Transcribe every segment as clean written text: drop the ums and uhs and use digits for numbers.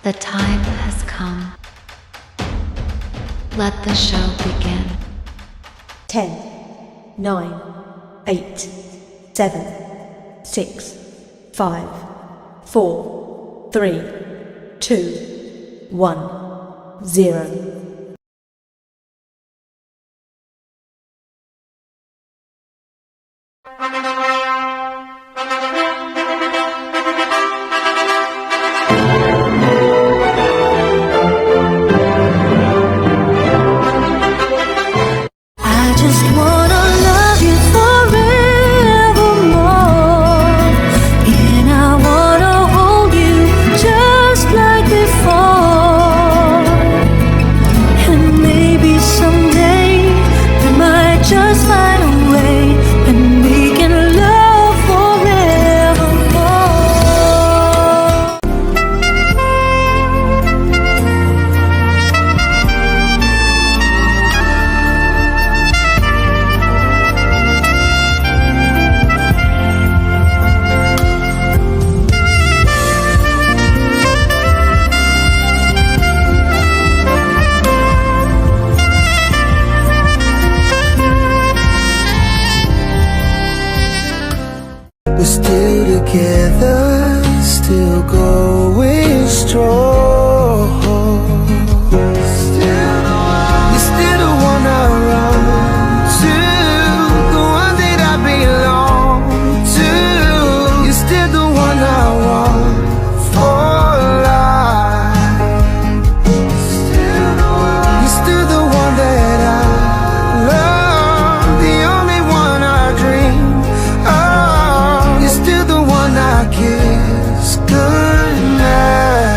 The time has come. Let the show begin. 10, 9, 8, 7, 6, 5, 4, 3, 2, 1, 0. I just wanna love you forevermore, and I wanna hold you just like before. And maybe someday we might just find a way, and we can love forevermore. We're still together, still going strong. You're still the one I run to, the one that I belong to. You're still the one I want for life. You're still the one that I love, the only one I dream of. You're still the one I kiss goodnight.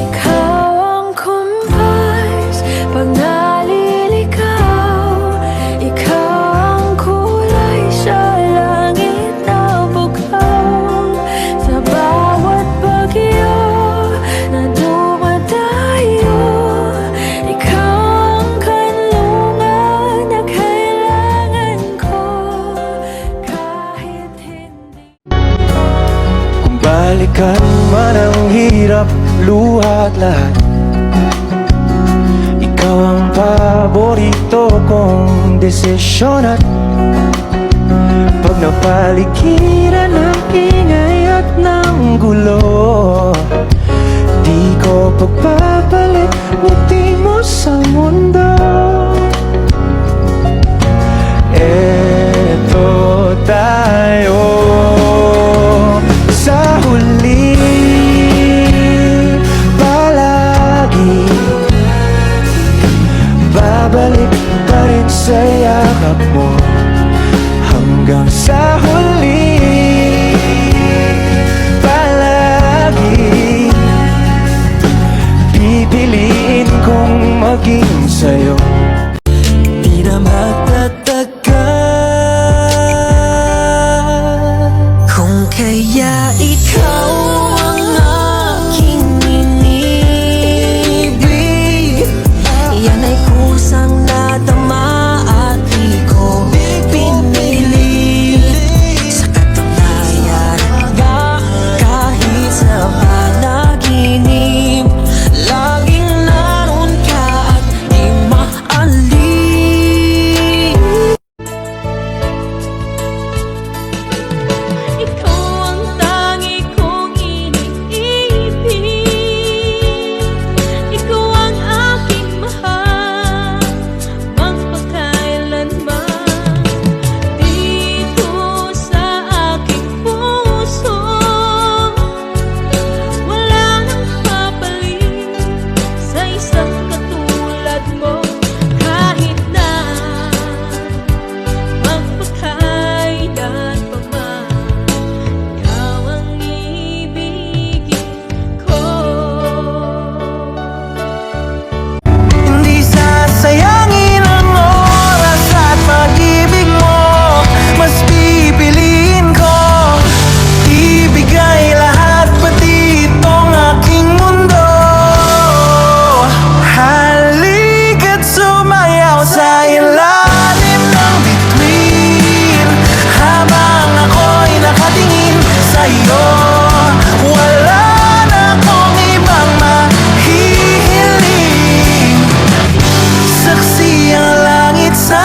Ikaw ang kumpas pag naliligaw. Ikaw ang kulay sa langit na bukaw. Sa bawat bagyo na dumadayo, ikaw ang kanlungan na kailangan ko. Kahit hindi Kung balikan man ang hirap, luha at lahat, ikaw ang paborito kong desisyon. At pag napaligiran ng ingay at ng gulo, di ko pagpapalit ngiti mo sa mundo. Eto tayo sa huli, palagi babalik pa rin sa yakap mo hanggang sa huli. Palagi pipiliin kong maging sa'yo. Di na magtatagal kung kaya ikaw ang aking inibig. Yan ay kusang nadama at di ko pinili. Sa katunayan nga kahit sa panaginip, laging naroon ka at di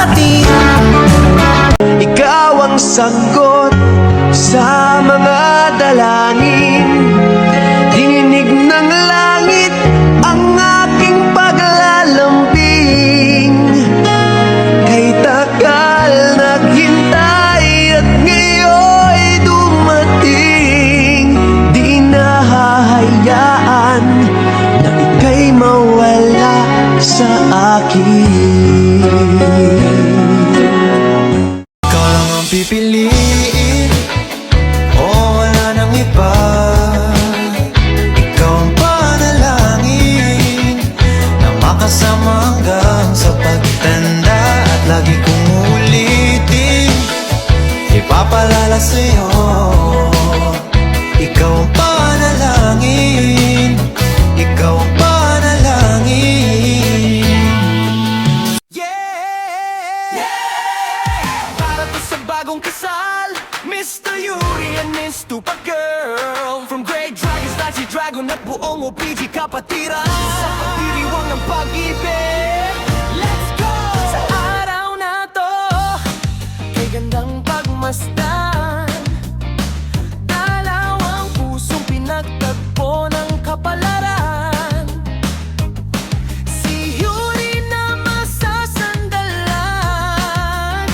atin. Ikaw ang sagot sa mga dalangin. Dininig ng langit ang aking paglalambing. Kay tagal naghintay at ngayon'y dumating. Di nahahayaan na ika'y mawala sa akin. Ikaw lang ang pipiliin, o wala nang iba. Ikaw ang panalangin na makasama hanggang sa pagtanda. At lagi kong ulitin, ipapalala sa'yo. Ikaw ang panalangin, ikaw ang panalangin. Para to sa bagong kasal, Mr. Yuri and Miss Tupac Girl. From Great Dragons, Nazi Dragon at buong OPG kapatiran. Sa pagdiriwang ng pag-ibig, let's go! Sa araw na to, kay gandang pagmasdan, dalawang pusong pinagtagpo ng kapalaran. Si Yuri na masasandalan,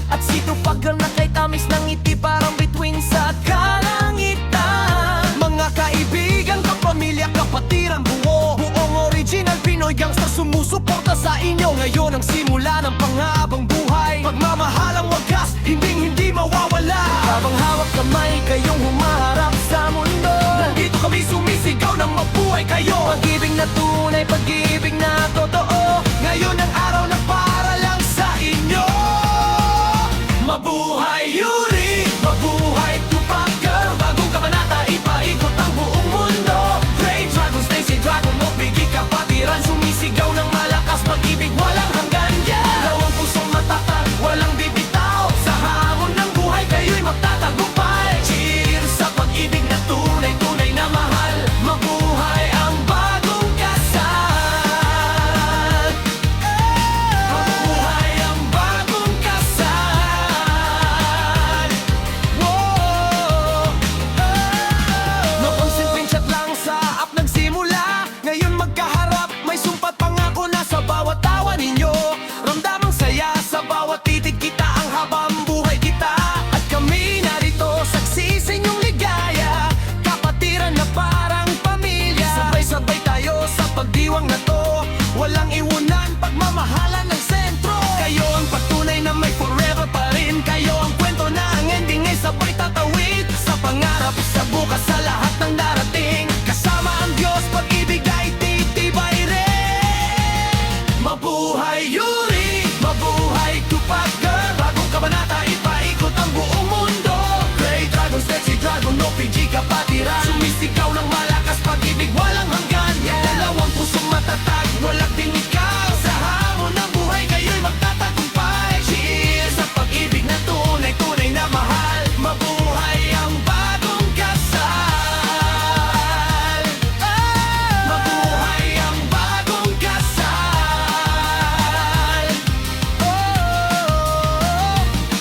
at si Tupac na kay tamis ng ngiti parang bituin sa kalangitan. Mga kaibigan, kapamilya, kapatiran, buong original Pinoy gangster sumusuporta sa inyo. Ngayon ang simula ng panghabang buhay, pagmamahalang wagas, hindi mawawala. Habang hawak kamay kayong humaharap sa mundo, nandito kami sumisigaw ng mabuhay kayo. Pag-ibig na tunay, pag-ibig na totoo, ngayon ang araw na para lang sa inyo. Mabuhay Yuri, mabuhay Tupac Girl. Bagong kabanata, ipaikot ang buong mundo. Great Dragon, Stacy Dragon, Mopigi kapatiran, sumisigaw ng malakas, pag-ibig walang hanggan. Dalawang pusong matatag, walang bibitaw. Sa hamon ng buhay, kayo'y magtatagumpay. Cheers sa pag-ibig na tunay na mahal. Mabuhay ang bagong kasal. Mabuhay ang bagong kasal. Whoa. Napansin chat lang sa app nagsimula. Ngayon magkaharap, may sumpat pangako na sa bawat tawa ninyo. Ramdamang saya sa bawat titig kita, ang habang buhay kita. At kami narito, saksi sa inyong ligaya. Kapatiran na parang pamilya, sabay-sabay tayo sa pagdiwang na to. Walang iwanan, pagmamahalan ng sentro. Kayo ang patunay na may forever pa rin. Kayo ang kwento na ang ending ay sabay tatawid. Sa pangarap, sa bukas, sa lahat ng darating. Kasama ang Diyos, pag-ibig ay titibay rin. Mabuhay Yuri, mabuhay Tupac Girl. Bagong kabanata, ipaikot ang buong mundo. Great Dragon, Sexy Dragon, OPG kapatiran, sumisigaw ng malakas, pag-ibig walang hanggan. Dalawang pusong matatag, walang din ikaw. Sa hamon ng buhay, kayo'y magtatagumpay. Cheers sa pag-ibig na tunay na mahal. Mabuhay ang bagong kasal. Mabuhay ang bagong kasal.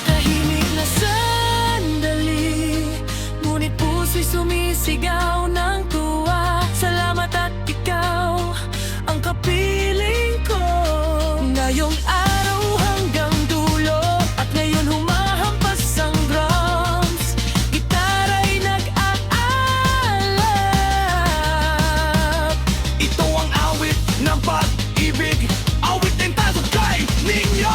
Tahimik na sandali, ngunit puso'y sumisigaw ng tuwa. Salamat at ikaw ang kapiling ko. Ngayong araw hanggang dulo, at ngayon humahampas ang drums. Gitara'y nag-aalap. Ito ang awit ng pag-ibig, awit ng tagumpay ninyo.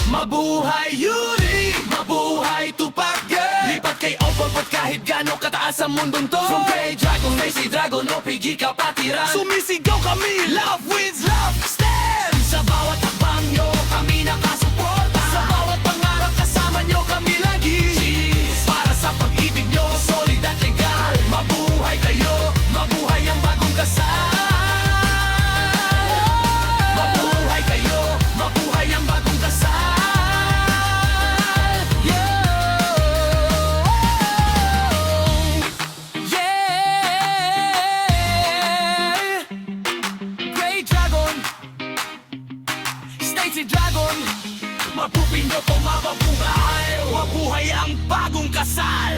Mabuhay Yuri, mabuhay Tupac Girl. Lipat kay Opal kahit gano'ng kataas ang mundong to. From Great Dragon, Stacy Dragon, OPG kapatiran, sumisigaw kami, love wins, love stands. Sa bawat hakbang nyo, kami nakasuporta. Sa bawat pangarap, kasama nyo kami lagi. Cheers para sa pag-ibig nyo, solid at legal. Mabuhay kayo, mabuhay ang bagong kasal. Mabuhay kayo, mabuhay ang bagong kasal. si Dragon. Magpupindot o mababuhay, mabuhay ang bagong kasal.